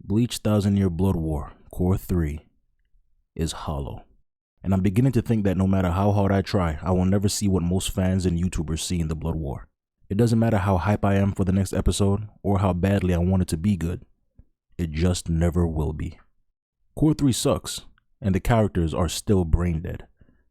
Bleach 1000-Year Blood War, Cour 3, is hollow. And I'm beginning to think that no matter how hard I try, I will never see what most fans and YouTubers see in the Blood War. It doesn't matter how hype I am for the next episode, or how badly I want it to be good. It just never will be. Cour 3 sucks, and the characters are still brain dead.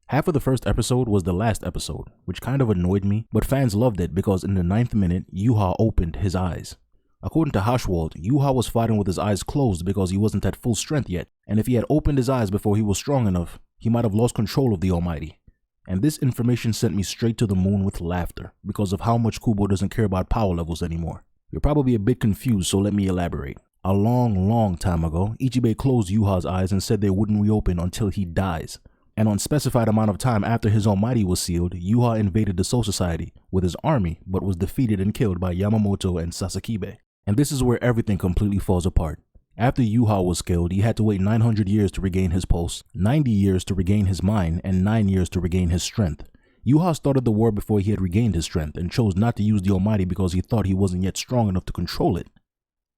Half of the first episode was the last episode, which kind of annoyed me, but fans loved it because in the 9th minute, Yuha opened his eyes. According to Hashwald, Yuha was fighting with his eyes closed because he wasn't at full strength yet, and if he had opened his eyes before he was strong enough, he might have lost control of the Almighty. And this information sent me straight to the moon with laughter because of how much Kubo doesn't care about power levels anymore. You're probably a bit confused, so let me elaborate. A long time ago, Ichibei closed Yuha's eyes and said they wouldn't reopen until he dies. And on specified amount of time after his Almighty was sealed, Yuha invaded the Soul Society with his army, but was defeated and killed by Yamamoto and Sasakibe. And this is where everything completely falls apart. After Yuha was killed, he had to wait 900 years to regain his pulse, 90 years to regain his mind, and 9 years to regain his strength. Yuha started the war before he had regained his strength and chose not to use the Almighty because he thought he wasn't yet strong enough to control it.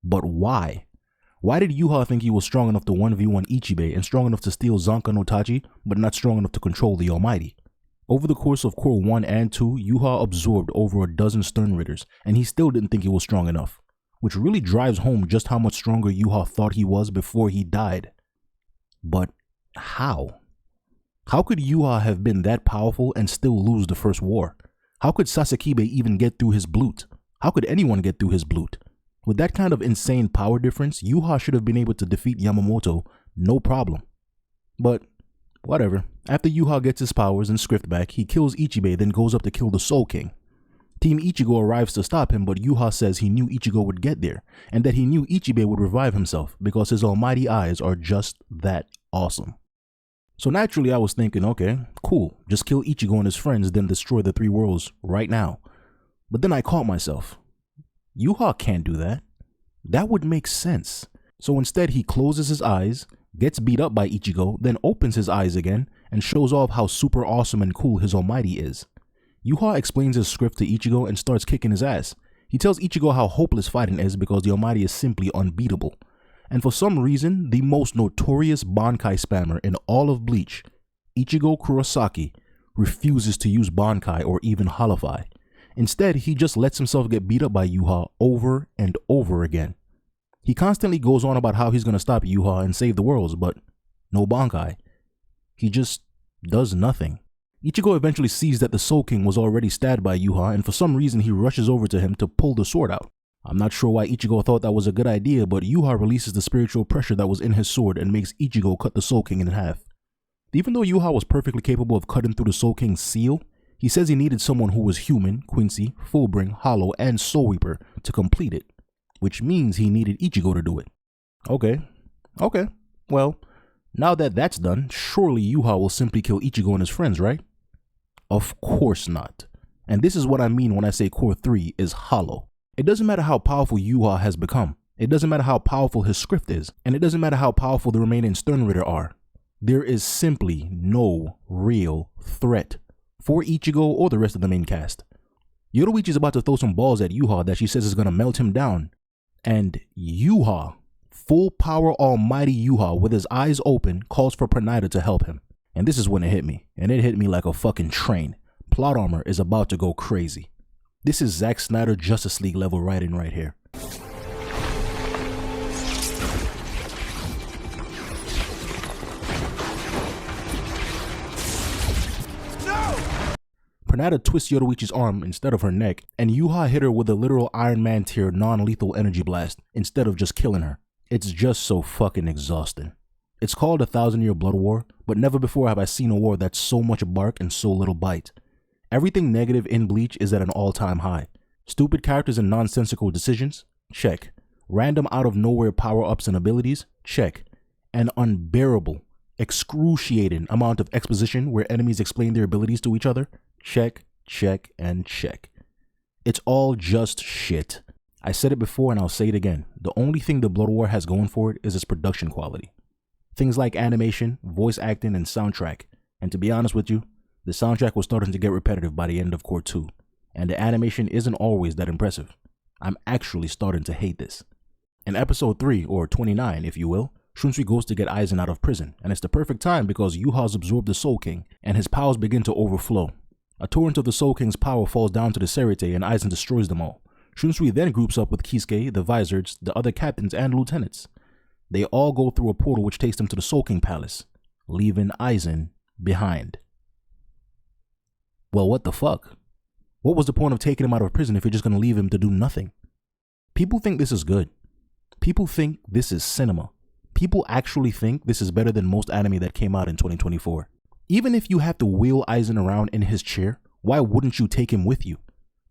But why? Why did Yuha think he was strong enough to 1v1 Ichibei and strong enough to steal Zanka no Tachi, but not strong enough to control the Almighty? Over the course of Cour 1 and 2, Yuha absorbed over a dozen Stern Ritters, and he still didn't think he was strong enough. Which really drives home just how much stronger Yuha thought he was before he died. But how? How could Yuha have been that powerful and still lose the first war? How could Sasakibe even get through his Blute? How could anyone get through his Blute? With that kind of insane power difference, Yuha should have been able to defeat Yamamoto, no problem. But whatever. After Yuha gets his powers and Script back, he kills Ichibei, then goes up to kill the Soul King. Team Ichigo arrives to stop him, but Yuha says he knew Ichigo would get there, and that he knew Ichibei would revive himself because his almighty eyes are just that awesome. So naturally I was thinking, okay, cool, just kill Ichigo and his friends, then destroy the 3 worlds right now. But then I caught myself. Yuha can't do that. That would make sense. So instead he closes his eyes, gets beat up by Ichigo, then opens his eyes again, and shows off how super awesome and cool his almighty is. Yuha explains his script to Ichigo and starts kicking his ass. He tells Ichigo how hopeless fighting is because the Almighty is simply unbeatable. And for some reason, the most notorious Bankai spammer in all of Bleach, Ichigo Kurosaki, refuses to use Bankai or even Halify. Instead, he just lets himself get beat up by Yuha over and over again. He constantly goes on about how he's going to stop Yuha and save the worlds, but no Bankai. He just does nothing. Ichigo eventually sees that the Soul King was already stabbed by Yuha, and for some reason he rushes over to him to pull the sword out. I'm not sure why Ichigo thought that was a good idea, but Yuha releases the spiritual pressure that was in his sword and makes Ichigo cut the Soul King in half. Even though Yuha was perfectly capable of cutting through the Soul King's seal, he says he needed someone who was human, Quincy, Fullbring, Hollow, and Soul Reaper to complete it, which means he needed Ichigo to do it. Okay, well, now that that's done, surely Yuha will simply kill Ichigo and his friends, right? Of course not. And this is what I mean when I say Cour 3 is hollow. It doesn't matter how powerful Yuha has become. It doesn't matter how powerful his script is. And it doesn't matter how powerful the remaining Stern Ritter are. There is simply no real threat for Ichigo or the rest of the main cast. Yoruichi is about to throw some balls at Yuha that she says is going to melt him down. And Yuha, full power almighty Yuha with his eyes open, calls for Pranita to help him. And this is when it hit me, and it hit me like a fucking train. Plot armor is about to go crazy. This is Zack Snyder Justice League level writing right here. No! Pranita twists Yoruichi's arm instead of her neck, and Yuha hit her with a literal Iron Man tier non-lethal energy blast instead of just killing her. It's just so fucking exhausting. It's called 1000-Year Blood War, but never before have I seen a war that's so much bark and so little bite. Everything negative in Bleach is at an all-time high. Stupid characters and nonsensical decisions? Check. Random out-of-nowhere power-ups and abilities? Check. An unbearable, excruciating amount of exposition where enemies explain their abilities to each other? Check, check, and check. It's all just shit. I said it before and I'll say it again. The only thing the Blood War has going for it is its production quality. Things like animation, voice acting, and soundtrack. And to be honest with you, the soundtrack was starting to get repetitive by the end of Cour 2, and the animation isn't always that impressive. I'm actually starting to hate this. In episode 3, or 29 if you will, Shunsui goes to get Aizen out of prison, and it's the perfect time because Yuha's absorbed the Soul King, and his powers begin to overflow. A torrent of the Soul King's power falls down to the Serite, and Aizen destroys them all. Shunsui then groups up with Kisuke, the Vizards, the other captains, and lieutenants. They all go through a portal which takes them to the Soul King Palace, leaving Aizen behind. Well, what the fuck? What was the point of taking him out of prison if you're just gonna leave him to do nothing? People think this is good. People think this is cinema. People actually think this is better than most anime that came out in 2024. Even if you have to wheel Aizen around in his chair, why wouldn't you take him with you?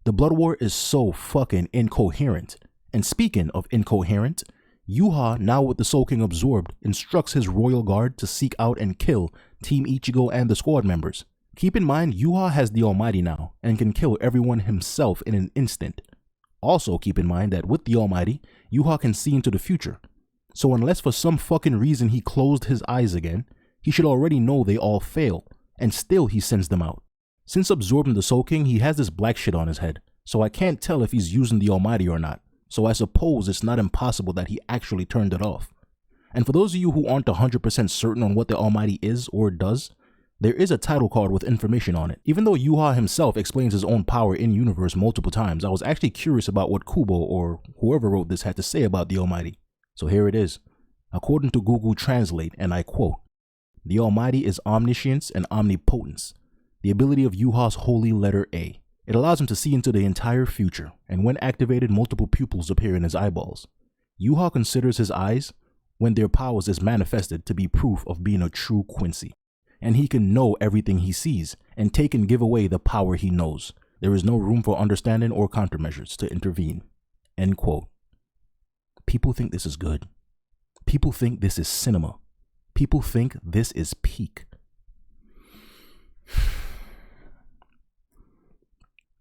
The Blood War is so fucking incoherent. And speaking of incoherent, Yuha, now with the Soul King absorbed, instructs his royal guard to seek out and kill Team Ichigo and the squad members. Keep in mind, Yuha has the Almighty now and can kill everyone himself in an instant. Also keep in mind that with the Almighty, Yuha can see into the future. So unless for some fucking reason he closed his eyes again, he should already know they all fail, and still he sends them out. Since absorbing the Soul King, he has this black shit on his head, so I can't tell if he's using the Almighty or not, so I suppose it's not impossible that he actually turned it off. And for those of you who aren't 100% certain on what the Almighty is or does, there is a title card with information on it. Even though Yuha himself explains his own power in-universe multiple times, I was actually curious about what Kubo or whoever wrote this had to say about the Almighty. So here it is. According to Google Translate, and I quote, "The Almighty is omniscience and omnipotence, the ability of Yuha's holy letter A. It allows him to see into the entire future, and when activated, multiple pupils appear in his eyeballs. Yuha considers his eyes, when their powers is manifested, to be proof of being a true Quincy. And he can know everything he sees, and take and give away the power he knows. There is no room for understanding or countermeasures to intervene." End quote. People think this is good. People think this is cinema. People think this is peak.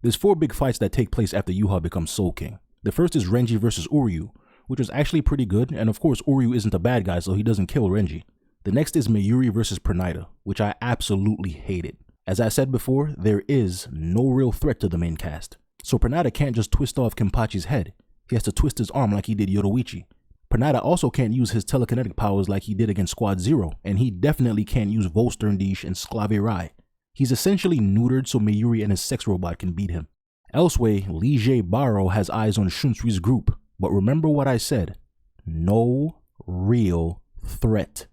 There's 4 big fights that take place after Yuha becomes Soul King. The first is Renji versus Uryu, which was actually pretty good, and of course Uryu isn't a bad guy, so he doesn't kill Renji. The next is Mayuri versus Pernida, which I absolutely hated. As I said before, there is no real threat to the main cast. So Pernida can't just twist off Kenpachi's head. He has to twist his arm like he did Yoruichi. Pernida also can't use his telekinetic powers like he did against Squad Zero, and he definitely can't use Volsterndish and Sklave Rai. He's essentially neutered so Mayuri and his sex robot can beat him. Elsewhere, Lee Baro has eyes on Shunsui's group, but remember what I said, no real threat.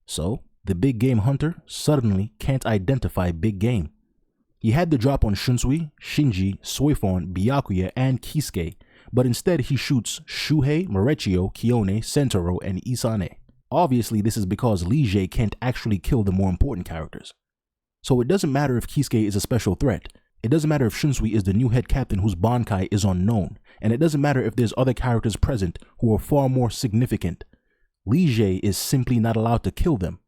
So, the big game hunter suddenly can't identify big game. He had the drop on Shunsui, Shinji, Soifon, Byakuya, and Kisuke, but instead he shoots Shuhei, Marechio, Kione, Sentaro, and Isane. Obviously, this is because Lee can't actually kill the more important characters. So it doesn't matter if Kisuke is a special threat, it doesn't matter if Shunsui is the new head captain whose Bankai is unknown, and it doesn't matter if there's other characters present who are far more significant. Lee is simply not allowed to kill them.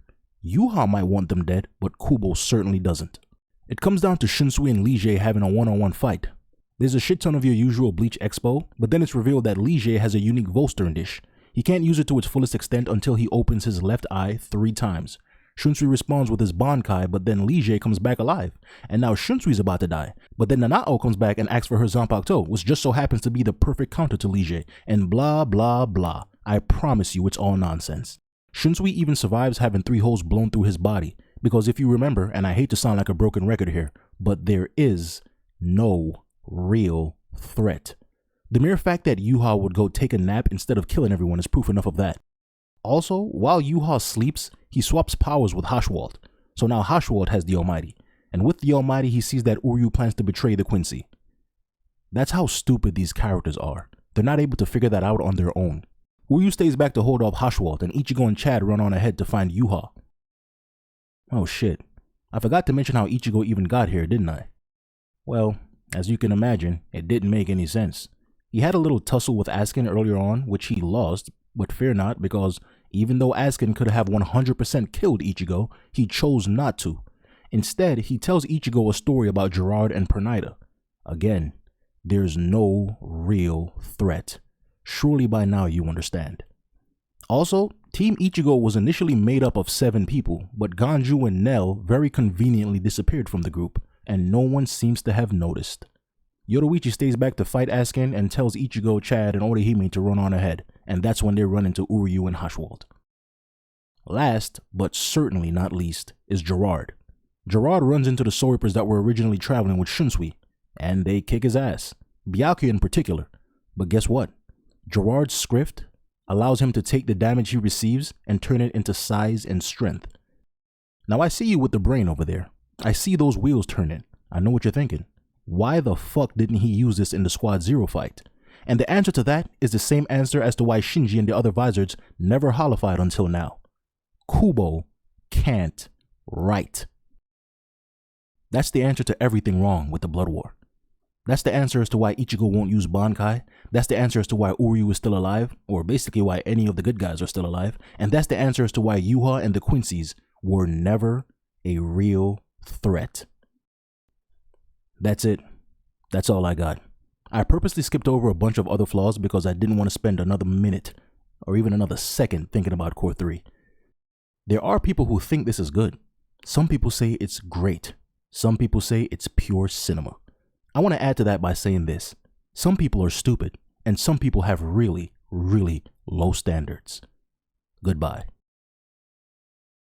Yuha might want them dead, but Kubo certainly doesn't. It comes down to Shunsui and Lee having a one-on-one fight. There's a shit ton of your usual Bleach expo, but then it's revealed that Lee has a unique Volsterndish. He can't use it to its fullest extent until he opens his left eye 3 times. Shunsui responds with his Bankai, but then Lee comes back alive, and now Shunsui's about to die. But then Nanao comes back and asks for her Zanpakuto, which just so happens to be the perfect counter to Lee, and blah blah blah. I promise you it's all nonsense. Shunsui even survives having 3 holes blown through his body, because if you remember, and I hate to sound like a broken record here, but there is no real threat. The mere fact that Yuha would go take a nap instead of killing everyone is proof enough of that. Also, while Yuha sleeps, he swaps powers with Haschwald, so now Haschwald has the Almighty, and with the Almighty he sees that Uryu plans to betray the Quincy. That's how stupid these characters are. They're not able to figure that out on their own. Uryu stays back to hold off Haschwald, and Ichigo and Chad run on ahead to find Yuha. Oh shit, I forgot to mention how Ichigo even got here, didn't I? Well, as you can imagine, it didn't make any sense. He had a little tussle with Askin earlier on, which he lost, but fear not, because even though Askin could have 100% killed Ichigo, he chose not to. Instead, he tells Ichigo a story about Gerard and Pernida. Again, there's no real threat. Surely by now you understand. Also, Team Ichigo was initially made up of 7 people, but Ganju and Nell very conveniently disappeared from the group, and no one seems to have noticed. Yoruichi stays back to fight Askin and tells Ichigo, Chad, and Orihime to run on ahead, and that's when they run into Uryu and Haschwald. Last, but certainly not least, is Gerard. Gerard runs into the Soul Reapers that were originally traveling with Shunsui, and they kick his ass, Byakuya in particular. But guess what? Gerard's script allows him to take the damage he receives and turn it into size and strength. Now I see you with the brain over there. I see those wheels turning. I know what you're thinking. Why the fuck didn't he use this in the Squad Zero fight? And the answer to that is the same answer as to why Shinji and the other Vizards never holified until now. Kubo can't write. That's the answer to everything wrong with the Blood War. That's the answer as to why Ichigo won't use Bankai. That's the answer as to why Uryu is still alive, or basically why any of the good guys are still alive. And that's the answer as to why Yuha and the Quincy's were never a real threat. That's it. That's all I got. I purposely skipped over a bunch of other flaws because I didn't want to spend another minute or even another second thinking about Core 3. There are people who think this is good. Some people say it's great. Some people say it's pure cinema. I want to add to that by saying this. Some people are stupid, and some people have really, really low standards. Goodbye.